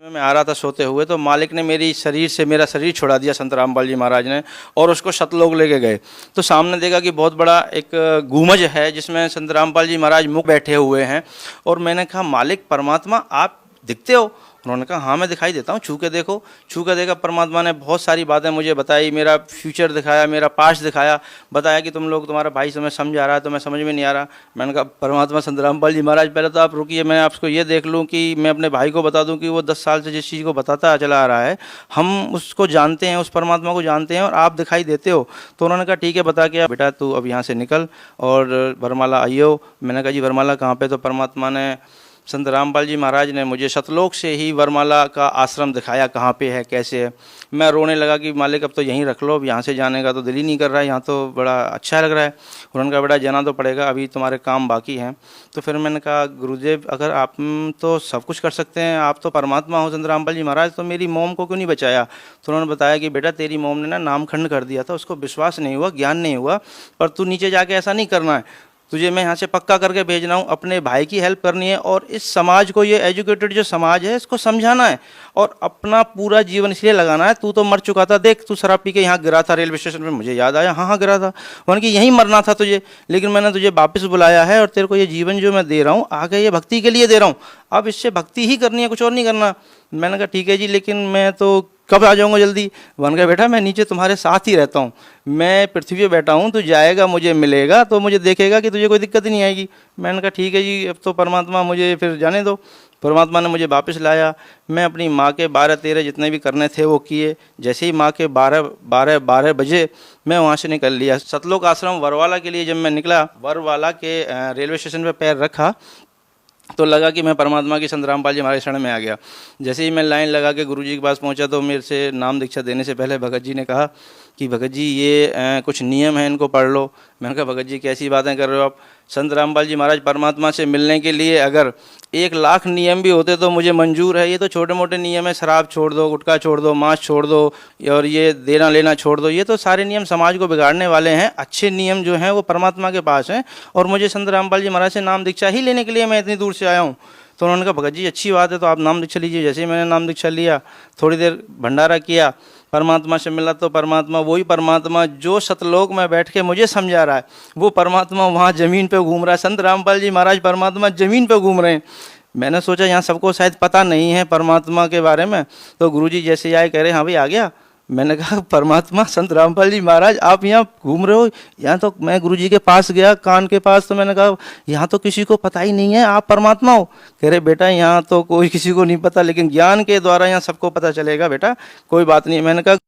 मैं आ रहा था सोते हुए, तो मालिक ने मेरा शरीर छुड़ा दिया संत रामपाल जी महाराज ने, और उसको सतलोक लेके गए। तो सामने देखा कि बहुत बड़ा एक गुमज है जिसमें संत रामपाल जी महाराज मुख बैठे हुए हैं। और मैंने कहा, मालिक परमात्मा आप दिखते हो? उन्होंने कहा, हाँ मैं दिखाई देता हूँ, छू के देखो। छू के देखा, परमात्मा ने बहुत सारी बातें मुझे बताई, मेरा फ्यूचर दिखाया, मेरा पास्ट दिखाया, बताया कि तुम्हारा भाई समय समझ आ रहा है, तो मैं समझ में नहीं आ रहा। मैंने कहा, परमात्मा संत रामपाल जी महाराज पहले तो आप रुकिए, मैं आपको ये देख लूँ कि मैं अपने भाई को बता दूँ कि वो 10 साल से जिस चीज़ को बताता चला आ रहा है, हम उसको जानते हैं, उस परमात्मा को जानते हैं, और आप दिखाई देते हो। तो उन्होंने कहा, ठीक है, बता के बेटा तू अब यहाँ से निकल और वरमाला आइयो। मैंने कहा, जी वरमाला कहाँ पे? तो परमात्मा ने, संत रामपाल जी महाराज ने मुझे सतलोक से ही वरमाला का आश्रम दिखाया, कहाँ पे है, कैसे है। मैं रोने लगा कि मालिक अब तो यहीं रख लो, अब यहाँ से जाने का तो दिल ही नहीं कर रहा है, यहाँ तो बड़ा अच्छा लग रहा है। उन्होंने कहा, बेटा जाना तो पड़ेगा, अभी तुम्हारे काम बाकी हैं। तो फिर मैंने कहा, गुरुदेव अगर आप तो सब कुछ कर सकते हैं, आप तो परमात्मा हो संत रामपाल जी महाराज, तो मेरी मोम को क्यों नहीं बचाया? तो उन्होंने बताया कि बेटा तेरी मोम ने ना नामखंड कर दिया था, उसको विश्वास नहीं हुआ, ज्ञान नहीं हुआ, पर तू नीचे जाके ऐसा नहीं करना है, तुझे मैं यहाँ से पक्का करके भेज रहा हूँ, अपने भाई की हेल्प करनी है, और इस समाज को, ये एजुकेटेड जो समाज है, इसको समझाना है, और अपना पूरा जीवन इसलिए लगाना है। तू तो मर चुका था, देख तू शराब पी के यहाँ गिरा था रेलवे स्टेशन पे, मुझे याद आया, हाँ हाँ गिरा था, उन्होंने कि यहीं मरना था तुझे, लेकिन मैंने तुझे वापस बुलाया है, और तेरे को ये जीवन जो मैं दे रहा हूँ आगे, ये भक्ति के लिए दे रहा हूँ, अब इससे भक्ति ही करनी है, कुछ और नहीं करना। मैंने कहा, ठीक है जी, लेकिन मैं तो कब आ जाऊँगा जल्दी? वन कहा, बेटा मैं नीचे तुम्हारे साथ ही रहता हूँ, मैं पृथ्वी पे बैठा हूँ, तू जाएगा, मुझे मिलेगा, तो मुझे देखेगा कि तुझे कोई दिक्कत ही नहीं आएगी। मैंने कहा, ठीक है जी, अब तो परमात्मा मुझे फिर जाने दो। परमात्मा ने मुझे वापस लाया। मैं अपनी माँ के 12-13 जितने भी करने थे वो किए। जैसे ही माँ के 12 बजे मैं वहाँ से निकल लिया। सतलोक आश्रम वरवाला के लिए जब मैं निकला, वरवाला के रेलवे स्टेशन पर पैर रखा तो लगा कि मैं परमात्मा की संत रामपाल जी महाराज शरण में आ गया। जैसे ही मैं लाइन लगा के गुरुजी के पास पहुंचा, तो मेरे से नाम दीक्षा देने से पहले भगत जी ने कहा कि भगत जी ये कुछ नियम है, इनको पढ़ लो। मैंने कहा, भगत जी कैसी बातें कर रहे हो आप? संत रामपाल जी महाराज परमात्मा से मिलने के लिए अगर 1,00,000 नियम भी होते तो मुझे मंजूर है, ये तो छोटे मोटे नियम है, शराब छोड़ दो, गुटखा छोड़ दो, मांस छोड़ दो, और ये देना लेना छोड़ दो, ये तो सारे नियम समाज को बिगाड़ने वाले हैं। अच्छे नियम जो हैं वो परमात्मा के पास हैं, और मुझे संत रामपाल जी महाराज से नाम दीक्षा ही लेने के लिए मैं इतनी दूर से आया हूँ। तो उन्होंने कहा, भगत जी अच्छी बात है, तो आप नाम दीक्षा लीजिए। जैसे ही मैंने नाम दीक्षा लिया, थोड़ी देर भंडारा किया, परमात्मा से मिला, तो परमात्मा वही परमात्मा जो सतलोक में बैठ के मुझे समझा रहा है, वो परमात्मा वहाँ ज़मीन पे घूम रहा है। संत रामपाल जी महाराज परमात्मा ज़मीन पे घूम रहे हैं। मैंने सोचा यहाँ सबको शायद पता नहीं है परमात्मा के बारे में, तो गुरुजी जैसे आए कह रहे, हाँ भाई आ गया। मैंने कहा, परमात्मा संत रामपाल जी महाराज आप यहाँ घूम रहे हो? यहाँ तो मैं गुरुजी के पास गया, कान के पास, तो मैंने कहा यहाँ तो किसी को पता ही नहीं है आप परमात्मा हो। कह रहे, बेटा यहाँ तो कोई किसी को नहीं पता, लेकिन ज्ञान के द्वारा यहाँ सबको पता चलेगा बेटा, कोई बात नहीं। मैंने कहा